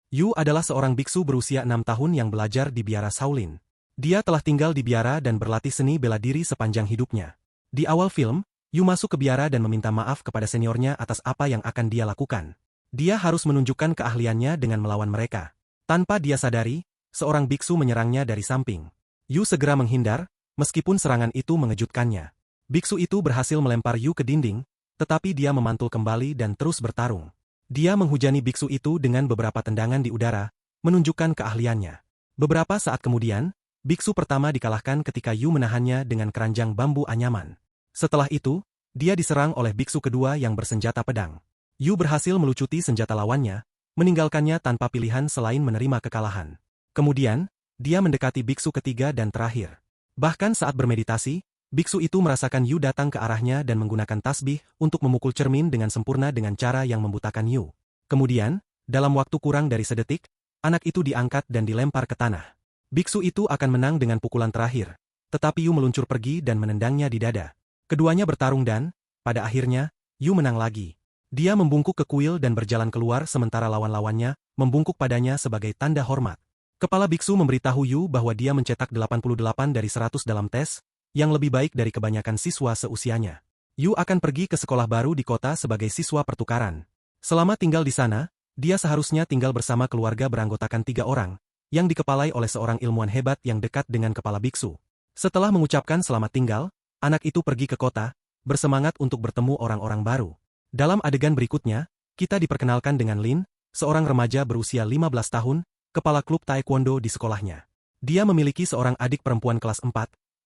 Yu adalah seorang biksu berusia 6 tahun yang belajar di biara Shaolin. Dia telah tinggal di biara dan berlatih seni bela diri sepanjang hidupnya. Di awal film, Yu masuk ke biara dan meminta maaf kepada seniornya atas apa yang akan dia lakukan. Dia harus menunjukkan keahliannya dengan melawan mereka. Tanpa dia sadari, seorang biksu menyerangnya dari samping. Yu segera menghindar, meskipun serangan itu mengejutkannya. Biksu itu berhasil melempar Yu ke dinding, tetapi dia memantul kembali dan terus bertarung. Dia menghujani biksu itu dengan beberapa tendangan di udara, menunjukkan keahliannya. Beberapa saat kemudian, biksu pertama dikalahkan ketika Yu menahannya dengan keranjang bambu anyaman. Setelah itu, dia diserang oleh biksu kedua yang bersenjata pedang. Yu berhasil melucuti senjata lawannya, meninggalkannya tanpa pilihan selain menerima kekalahan. Kemudian, dia mendekati biksu ketiga dan terakhir. Bahkan saat bermeditasi, biksu itu merasakan Yu datang ke arahnya dan menggunakan tasbih untuk memukul cermin dengan sempurna dengan cara yang membutakan Yu. Kemudian, dalam waktu kurang dari sedetik, anak itu diangkat dan dilempar ke tanah. Biksu itu akan menang dengan pukulan terakhir, tetapi Yu meluncur pergi dan menendangnya di dada. Keduanya bertarung dan, pada akhirnya, Yu menang lagi. Dia membungkuk ke kuil dan berjalan keluar sementara lawan-lawannya membungkuk padanya sebagai tanda hormat. Kepala biksu memberitahu Yu bahwa dia mencetak 88 dari 100 dalam tes, yang lebih baik dari kebanyakan siswa seusianya. Yu akan pergi ke sekolah baru di kota sebagai siswa pertukaran. Selama tinggal di sana, dia seharusnya tinggal bersama keluarga beranggotakan 3 orang, yang dikepalai oleh seorang ilmuwan hebat yang dekat dengan kepala biksu. Setelah mengucapkan selamat tinggal, anak itu pergi ke kota, bersemangat untuk bertemu orang-orang baru. Dalam adegan berikutnya, kita diperkenalkan dengan Lin, seorang remaja berusia 15 tahun, kepala klub taekwondo di sekolahnya. Dia memiliki seorang adik perempuan kelas 4,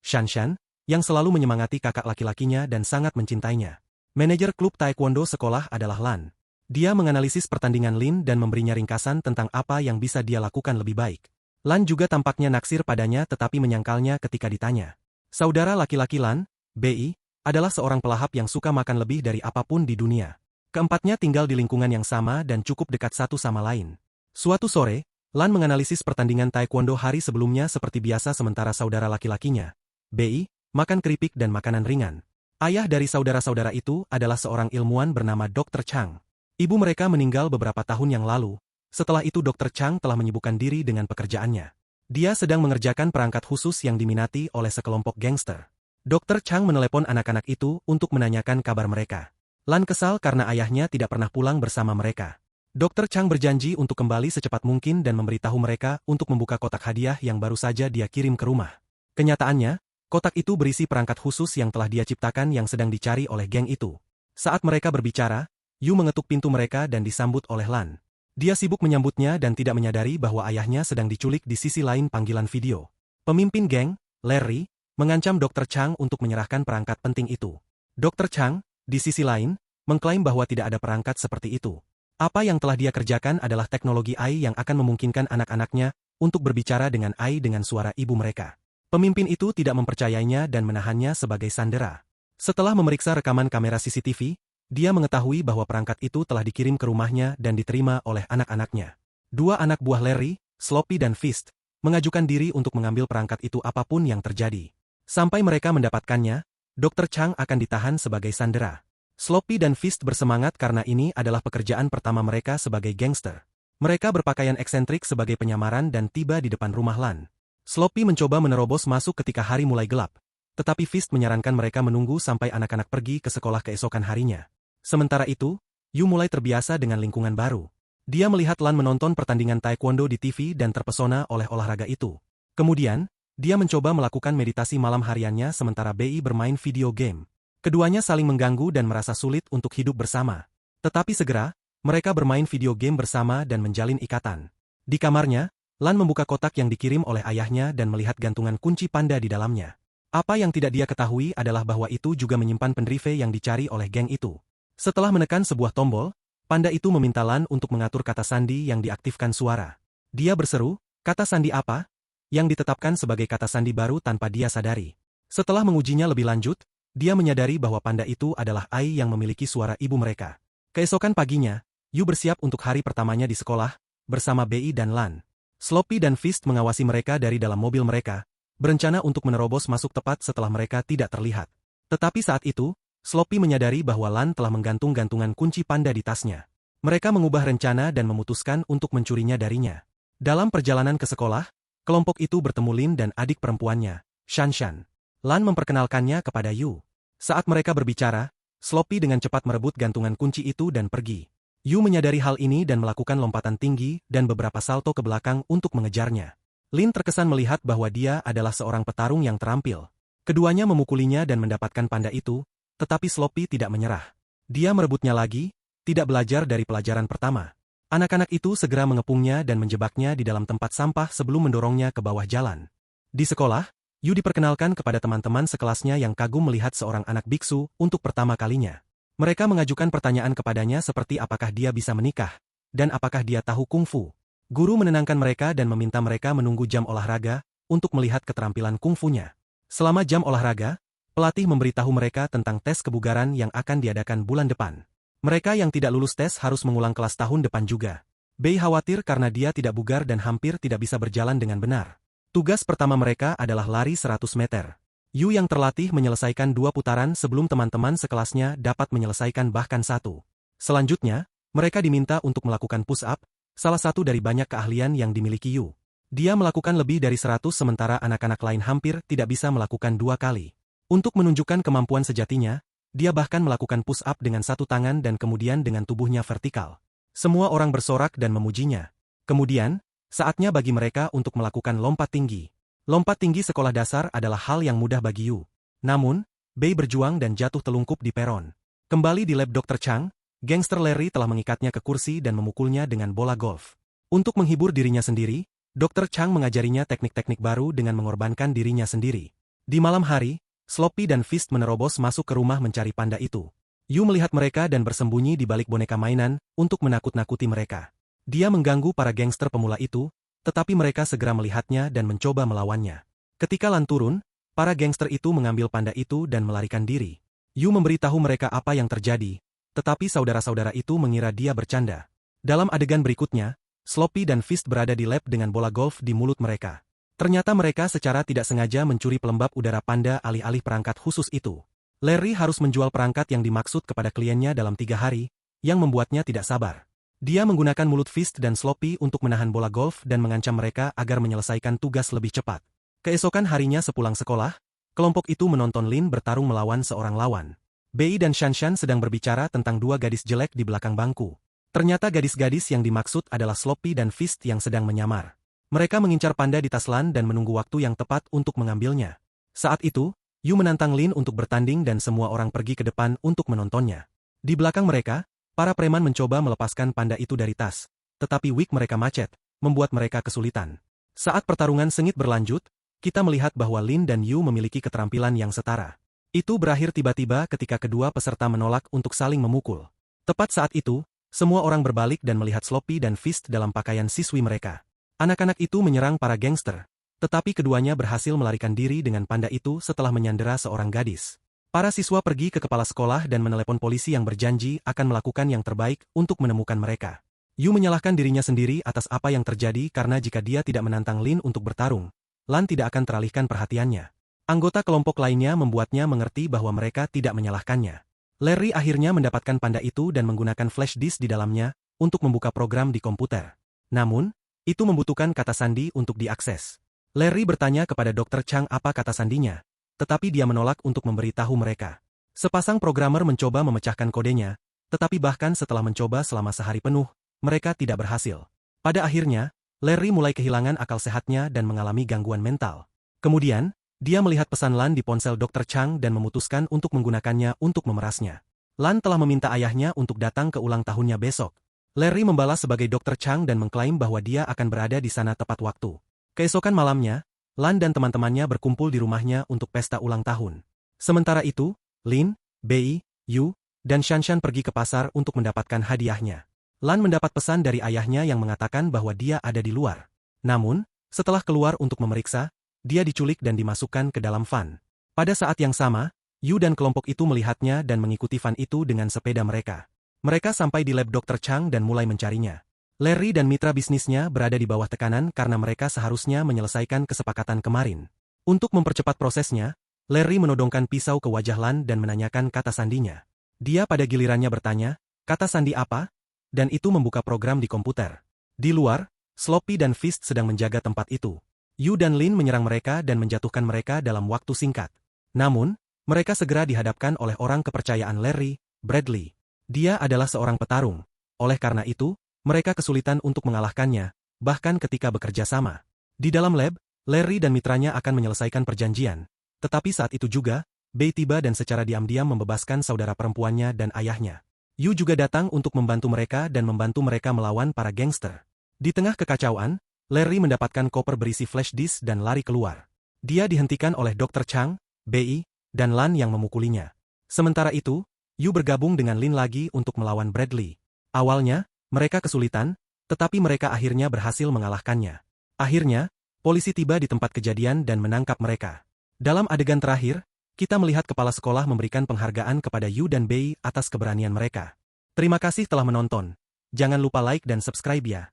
Shanshan, yang selalu menyemangati kakak laki-lakinya dan sangat mencintainya. Manajer klub taekwondo sekolah adalah Lan. Dia menganalisis pertandingan Lin dan memberinya ringkasan tentang apa yang bisa dia lakukan lebih baik. Lan juga tampaknya naksir padanya tetapi menyangkalnya ketika ditanya. Saudara laki-laki Lan, Bi, adalah seorang pelahap yang suka makan lebih dari apapun di dunia. Keempatnya tinggal di lingkungan yang sama dan cukup dekat satu sama lain. Suatu sore, Lan menganalisis pertandingan taekwondo hari sebelumnya seperti biasa sementara saudara laki-lakinya, Bi, makan keripik dan makanan ringan. Ayah dari saudara-saudara itu adalah seorang ilmuwan bernama Dr. Chang. Ibu mereka meninggal beberapa tahun yang lalu, setelah itu Dr. Chang telah menyibukkan diri dengan pekerjaannya. Dia sedang mengerjakan perangkat khusus yang diminati oleh sekelompok gangster. Dr. Chang menelepon anak-anak itu untuk menanyakan kabar mereka. Lan kesal karena ayahnya tidak pernah pulang bersama mereka. Dr. Chang berjanji untuk kembali secepat mungkin dan memberitahu mereka untuk membuka kotak hadiah yang baru saja dia kirim ke rumah. Kenyataannya, kotak itu berisi perangkat khusus yang telah dia ciptakan yang sedang dicari oleh geng itu. Saat mereka berbicara, Yu mengetuk pintu mereka dan disambut oleh Lan. Dia sibuk menyambutnya dan tidak menyadari bahwa ayahnya sedang diculik di sisi lain panggilan video. Pemimpin geng, Larry, mengancam Dr. Chang untuk menyerahkan perangkat penting itu. Dr. Chang, di sisi lain, mengklaim bahwa tidak ada perangkat seperti itu. Apa yang telah dia kerjakan adalah teknologi AI yang akan memungkinkan anak-anaknya untuk berbicara dengan AI dengan suara ibu mereka. Pemimpin itu tidak mempercayainya dan menahannya sebagai sandera. Setelah memeriksa rekaman kamera CCTV, dia mengetahui bahwa perangkat itu telah dikirim ke rumahnya dan diterima oleh anak-anaknya. Dua anak buah Larry, Sloppy dan Fist, mengajukan diri untuk mengambil perangkat itu apapun yang terjadi. Sampai mereka mendapatkannya, Dr. Chang akan ditahan sebagai sandera. Sloppy dan Fist bersemangat karena ini adalah pekerjaan pertama mereka sebagai gangster. Mereka berpakaian eksentrik sebagai penyamaran dan tiba di depan rumah Lan. Sloppy mencoba menerobos masuk ketika hari mulai gelap, tetapi Fist menyarankan mereka menunggu sampai anak-anak pergi ke sekolah keesokan harinya. Sementara itu, Yu mulai terbiasa dengan lingkungan baru. Dia melihat Lan menonton pertandingan taekwondo di TV dan terpesona oleh olahraga itu. Kemudian, dia mencoba melakukan meditasi malam hariannya sementara Bi bermain video game. Keduanya saling mengganggu dan merasa sulit untuk hidup bersama. Tetapi segera, mereka bermain video game bersama dan menjalin ikatan. Di kamarnya, Lan membuka kotak yang dikirim oleh ayahnya dan melihat gantungan kunci panda di dalamnya. Apa yang tidak dia ketahui adalah bahwa itu juga menyimpan pendrive yang dicari oleh geng itu. Setelah menekan sebuah tombol, panda itu meminta Lan untuk mengatur kata sandi yang diaktifkan suara. Dia berseru, kata sandi apa? Yang ditetapkan sebagai kata sandi baru tanpa dia sadari. Setelah mengujinya lebih lanjut, dia menyadari bahwa panda itu adalah AI yang memiliki suara ibu mereka. Keesokan paginya, Yu bersiap untuk hari pertamanya di sekolah, bersama Bi dan Lan. Sloppy dan Fist mengawasi mereka dari dalam mobil mereka, berencana untuk menerobos masuk tepat setelah mereka tidak terlihat. Tetapi saat itu, Sloppy menyadari bahwa Lan telah menggantung gantungan kunci panda di tasnya. Mereka mengubah rencana dan memutuskan untuk mencurinya darinya. Dalam perjalanan ke sekolah, kelompok itu bertemu Lin dan adik perempuannya, Shanshan. Lan memperkenalkannya kepada Yu. Saat mereka berbicara, Sloppy dengan cepat merebut gantungan kunci itu dan pergi. Yu menyadari hal ini dan melakukan lompatan tinggi dan beberapa salto ke belakang untuk mengejarnya. Lin terkesan melihat bahwa dia adalah seorang petarung yang terampil. Keduanya memukulinya dan mendapatkan panda itu, tetapi Sloppy tidak menyerah. Dia merebutnya lagi, tidak belajar dari pelajaran pertama. Anak-anak itu segera mengepungnya dan menjebaknya di dalam tempat sampah sebelum mendorongnya ke bawah jalan. Di sekolah, Yu diperkenalkan kepada teman-teman sekelasnya yang kagum melihat seorang anak biksu untuk pertama kalinya. Mereka mengajukan pertanyaan kepadanya seperti apakah dia bisa menikah, dan apakah dia tahu kungfu. Guru menenangkan mereka dan meminta mereka menunggu jam olahraga untuk melihat keterampilan kungfunya. Selama jam olahraga, pelatih memberitahu mereka tentang tes kebugaran yang akan diadakan bulan depan. Mereka yang tidak lulus tes harus mengulang kelas tahun depan juga. Bei khawatir karena dia tidak bugar dan hampir tidak bisa berjalan dengan benar. Tugas pertama mereka adalah lari 100 meter. Yu yang terlatih menyelesaikan 2 putaran sebelum teman-teman sekelasnya dapat menyelesaikan bahkan 1. Selanjutnya, mereka diminta untuk melakukan push-up, salah satu dari banyak keahlian yang dimiliki Yu. Dia melakukan lebih dari 100 sementara anak-anak lain hampir tidak bisa melakukan 2 kali. Untuk menunjukkan kemampuan sejatinya, dia bahkan melakukan push-up dengan 1 tangan dan kemudian dengan tubuhnya vertikal. Semua orang bersorak dan memujinya. Kemudian, saatnya bagi mereka untuk melakukan lompat tinggi. Lompat tinggi sekolah dasar adalah hal yang mudah bagi Yu. Namun, Bei berjuang dan jatuh telungkup di peron. Kembali di lab Dr. Chang, gangster Larry telah mengikatnya ke kursi dan memukulnya dengan bola golf. Untuk menghibur dirinya sendiri, Dr. Chang mengajarinya teknik-teknik baru dengan mengorbankan dirinya sendiri. Di malam hari, Sloppy dan Fist menerobos masuk ke rumah mencari panda itu. Yu melihat mereka dan bersembunyi di balik boneka mainan untuk menakut-nakuti mereka. Dia mengganggu para gangster pemula itu, tetapi mereka segera melihatnya dan mencoba melawannya. Ketika Lan turun, para gangster itu mengambil panda itu dan melarikan diri. Yu memberitahu mereka apa yang terjadi, tetapi saudara-saudara itu mengira dia bercanda. Dalam adegan berikutnya, Sloppy dan Fist berada di lab dengan bola golf di mulut mereka. Ternyata mereka secara tidak sengaja mencuri pelembab udara panda alih-alih perangkat khusus itu. Larry harus menjual perangkat yang dimaksud kepada kliennya dalam 3 hari, yang membuatnya tidak sabar. Dia menggunakan mulut Fist dan Sloppy untuk menahan bola golf dan mengancam mereka agar menyelesaikan tugas lebih cepat. Keesokan harinya sepulang sekolah, kelompok itu menonton Lin bertarung melawan seorang lawan. Bei dan Shanshan sedang berbicara tentang 2 gadis jelek di belakang bangku. Ternyata gadis-gadis yang dimaksud adalah Sloppy dan Fist yang sedang menyamar. Mereka mengincar panda di tas Lan dan menunggu waktu yang tepat untuk mengambilnya. Saat itu, Yu menantang Lin untuk bertanding dan semua orang pergi ke depan untuk menontonnya. Di belakang mereka, para preman mencoba melepaskan panda itu dari tas, tetapi wig mereka macet, membuat mereka kesulitan. Saat pertarungan sengit berlanjut, kita melihat bahwa Lin dan Yu memiliki keterampilan yang setara. Itu berakhir tiba-tiba ketika kedua peserta menolak untuk saling memukul. Tepat saat itu, semua orang berbalik dan melihat Sloppy dan Fist dalam pakaian siswi mereka. Anak-anak itu menyerang para gangster, tetapi keduanya berhasil melarikan diri dengan panda itu setelah menyandera seorang gadis. Para siswa pergi ke kepala sekolah dan menelepon polisi yang berjanji akan melakukan yang terbaik untuk menemukan mereka. Yu menyalahkan dirinya sendiri atas apa yang terjadi karena jika dia tidak menantang Lin untuk bertarung, Lan tidak akan teralihkan perhatiannya. Anggota kelompok lainnya membuatnya mengerti bahwa mereka tidak menyalahkannya. Larry akhirnya mendapatkan panda itu dan menggunakan flash disk di dalamnya untuk membuka program di komputer. Namun, itu membutuhkan kata sandi untuk diakses. Larry bertanya kepada Dr. Chang apa kata sandinya, tetapi dia menolak untuk memberitahu mereka. Sepasang programmer mencoba memecahkan kodenya, tetapi bahkan setelah mencoba selama sehari penuh, mereka tidak berhasil. Pada akhirnya, Larry mulai kehilangan akal sehatnya dan mengalami gangguan mental. Kemudian, dia melihat pesan Lan di ponsel Dr. Chang dan memutuskan untuk menggunakannya untuk memerasnya. Lan telah meminta ayahnya untuk datang ke ulang tahunnya besok. Larry membalas sebagai Dr. Chang dan mengklaim bahwa dia akan berada di sana tepat waktu. Keesokan malamnya, Lan dan teman-temannya berkumpul di rumahnya untuk pesta ulang tahun. Sementara itu, Lin, Bei, Yu, dan Shanshan pergi ke pasar untuk mendapatkan hadiahnya. Lan mendapat pesan dari ayahnya yang mengatakan bahwa dia ada di luar. Namun, setelah keluar untuk memeriksa, dia diculik dan dimasukkan ke dalam van. Pada saat yang sama, Yu dan kelompok itu melihatnya dan mengikuti van itu dengan sepeda mereka. Mereka sampai di lab Dr. Chang dan mulai mencarinya. Larry dan mitra bisnisnya berada di bawah tekanan karena mereka seharusnya menyelesaikan kesepakatan kemarin. Untuk mempercepat prosesnya, Larry menodongkan pisau ke wajah Lan dan menanyakan kata sandinya. Dia pada gilirannya bertanya, kata sandi apa? dan itu membuka program di komputer. Di luar, Sloppy dan Fist sedang menjaga tempat itu. Yu dan Lin menyerang mereka dan menjatuhkan mereka dalam waktu singkat. Namun, mereka segera dihadapkan oleh orang kepercayaan Larry, Bradley. Dia adalah seorang petarung. Oleh karena itu, mereka kesulitan untuk mengalahkannya, bahkan ketika bekerja sama. Di dalam lab, Larry dan mitranya akan menyelesaikan perjanjian. Tetapi saat itu juga, Bei tiba dan secara diam-diam membebaskan saudara perempuannya dan ayahnya. Yu juga datang untuk membantu mereka dan membantu mereka melawan para gangster. Di tengah kekacauan, Larry mendapatkan koper berisi flash disk dan lari keluar. Dia dihentikan oleh Dr. Chang, Bei, dan Lan yang memukulinya. Sementara itu, Yu bergabung dengan Lin lagi untuk melawan Bradley. Awalnya, mereka kesulitan, tetapi mereka akhirnya berhasil mengalahkannya. Akhirnya, polisi tiba di tempat kejadian dan menangkap mereka. Dalam adegan terakhir, kita melihat kepala sekolah memberikan penghargaan kepada Yu dan Bei atas keberanian mereka. Terima kasih telah menonton. Jangan lupa like dan subscribe ya.